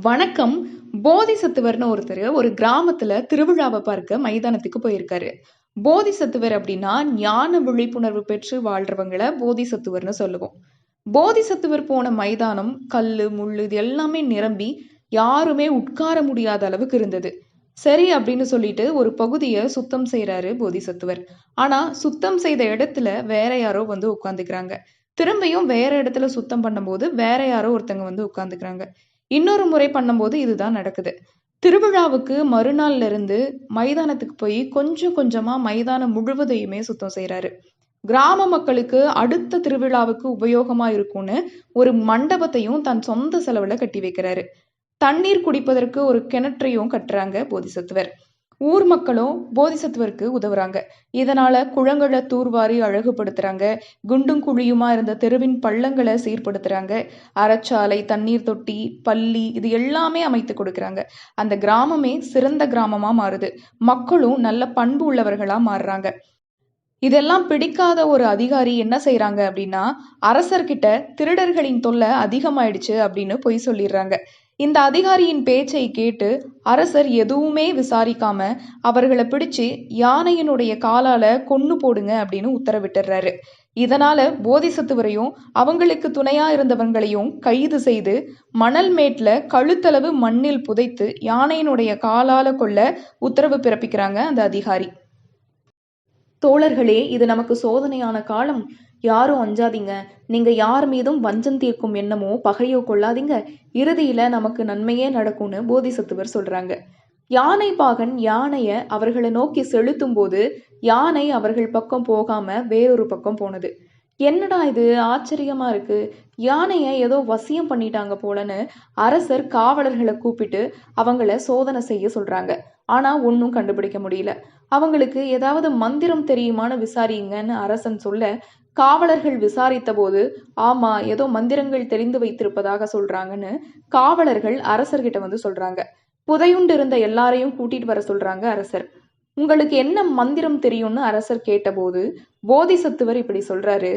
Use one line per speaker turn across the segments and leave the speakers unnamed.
வணக்கம். போதிசத்துவர்னு ஒருத்தர் ஒரு கிராமத்துல திருவிழாவை பார்க்க மைதானத்துக்கு போயிருக்காரு. போதிசத்துவர் அப்படின்னா ஞான விழிப்புணர்வு பெற்று வாழ்றவங்கள போதிசத்துவர்னு சொல்லுவோம். போதிசத்துவர் போன மைதானம் கல்லு முள்ளு இது எல்லாமே நிரம்பி யாருமே உட்கார முடியாத அளவுக்கு இருந்தது. சரி அப்படின்னு சொல்லிட்டு ஒரு பகுதியை சுத்தம் செய்யறாரு போதிசத்துவர். ஆனா சுத்தம் செய்த இடத்துல வேற யாரோ வந்து உட்கார்ந்துக்கிறாங்க. திரும்பியும் வேற இடத்துல சுத்தம் பண்ணும்போது வேற யாரோ ஒருத்தங்க வந்து உட்கார்ந்துக்கிறாங்க. இன்னொரு முறை பண்ணும்போது இதுதான் நடக்குது. திருவிழாவுக்கு மறுநாள்ல இருந்து மைதானத்துக்கு போய் கொஞ்சம் கொஞ்சமா மைதானம் முழுவதையுமே சுத்தம் செய்றாரு. கிராம மக்களுக்கு அடுத்த திருவிழாவுக்கு உபயோகமா இருக்கும்னு ஒரு மண்டபத்தையும் தன் சொந்த செலவுல கட்டி வைக்கிறாரு. தண்ணீர் குடிப்பதற்கு ஒரு கிணற்றையும் கட்டுறாங்க போதிசத்துவர். ஊர் மக்களும் போதிசத்துவருக்கு உதவுறாங்க. இதனால குளங்களை தூர்வாரி அழகுபடுத்துறாங்க. குண்டும் குழியுமா இருந்த தெருவின் பள்ளங்களை சீர்படுத்துறாங்க. அறச்சாலை, தண்ணீர் தொட்டி, பள்ளி இது எல்லாமே அமைத்து கொடுக்கறாங்க. அந்த கிராமமே சிறந்த கிராமமா மாறுது. மக்களும் நல்ல பண்பு உள்ளவர்களா மாறுறாங்க. இதெல்லாம் பிடிக்காத ஒரு அதிகாரி என்ன செய்றாங்க அப்படின்னா, அரசர்கிட்ட திருடர்களின் தொல்லை அதிகமாயிடுச்சு அப்படின்னு பொய் சொல்லிடுறாங்க. இந்த அதிகாரியின் பேச்சை கேட்டு அரசர் எதுவுமே விசாரிக்காம அவர்களை பிடிச்சு யானையினுடைய காலால கொன்னு போடுங்க அப்படின்னு உத்தரவிட்டுறாரு. இதனால போதிசத்துவரையும் அவங்களுக்கு துணையா இருந்தவங்களையும் கைது செய்து மணல் மேட்ல கழுத்தளவு மண்ணில் புதைத்து யானையினுடைய காலால கொல்ல உத்தரவு பிறப்பிக்கிறாங்க அந்த அதிகாரி. தோழர்களே, இது நமக்கு சோதனையான காலம். யாரும் அஞ்சாதீங்க. நீங்க யார் மீதும் வஞ்சம் தீர்க்கும் எண்ணமோ பகையோ கொள்ளாதீங்க. இறுதியில நமக்கு நன்மையே நடக்கும்னு போதிசத்துவர் சொல்றாங்க. யானை பாகன் யானைய அவர்களை நோக்கி செலுத்தும் போது யானை அவர்கள் பக்கம் போகாம வேறொரு பக்கம் போனது. என்னடா இது ஆச்சரியமா இருக்கு, யானைய ஏதோ வசியம் பண்ணிட்டாங்க போலன்னு அரசர் காவலர்களை கூப்பிட்டு அவங்கள சோதனை செய்ய சொல்றாங்க. ஆனா ஒன்னும் கண்டுபிடிக்க முடியல. அவங்களுக்கு ஏதாவது மந்திரம் தெரியுமான்னு விசாரிங்கன்னு அரசன் சொல்ல காவலர்கள் விசாரித்த போது ஆமா ஏதோ மந்திரங்கள் தெரிந்து வைத்திருப்பதாக சொல்றாங்கன்னு காவலர்கள் அரசர்கிட்ட வந்து சொல்றாங்க. புதையுண்டு இருந்த எல்லாரையும் கூட்டிட்டு வர சொல்றாங்க அரசர். உங்களுக்கு என்ன மந்திரம் தெரியும்னு அரசர் கேட்டபோது போதிசத்துவர் இப்படி சொல்றாரு.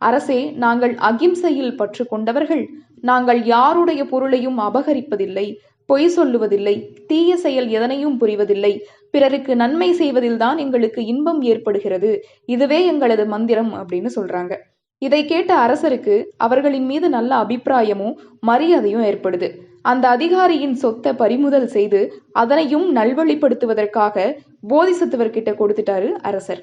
அரசே, நாங்கள் அகிம்சையில் பற்று கொண்டவர்கள். நாங்கள் யாருடைய பொருளையும் அபகரிப்பதில்லை, பொய் சொல்லுவதில்லை, தீய செயல் எதனையும் புரிவதில்லை. பிறருக்கு நன்மை செய்வதில்தான் எங்களுக்கு இன்பம் ஏற்படுகிறது. இதுவே எங்களது மந்திரம் அப்படின்னு சொல்றாங்க. இதை கேட்ட அரசருக்கு அவர்களின் மீது நல்ல அபிப்பிராயமும் மரியாதையும் ஏற்படுது. அந்த அதிகாரியின் சொத்தை பறிமுதல் செய்து அதனையும் நல்வழிப்படுத்துவதற்காக போதிசத்துவர்கிட்ட கொடுத்துட்டாரு அரசர்.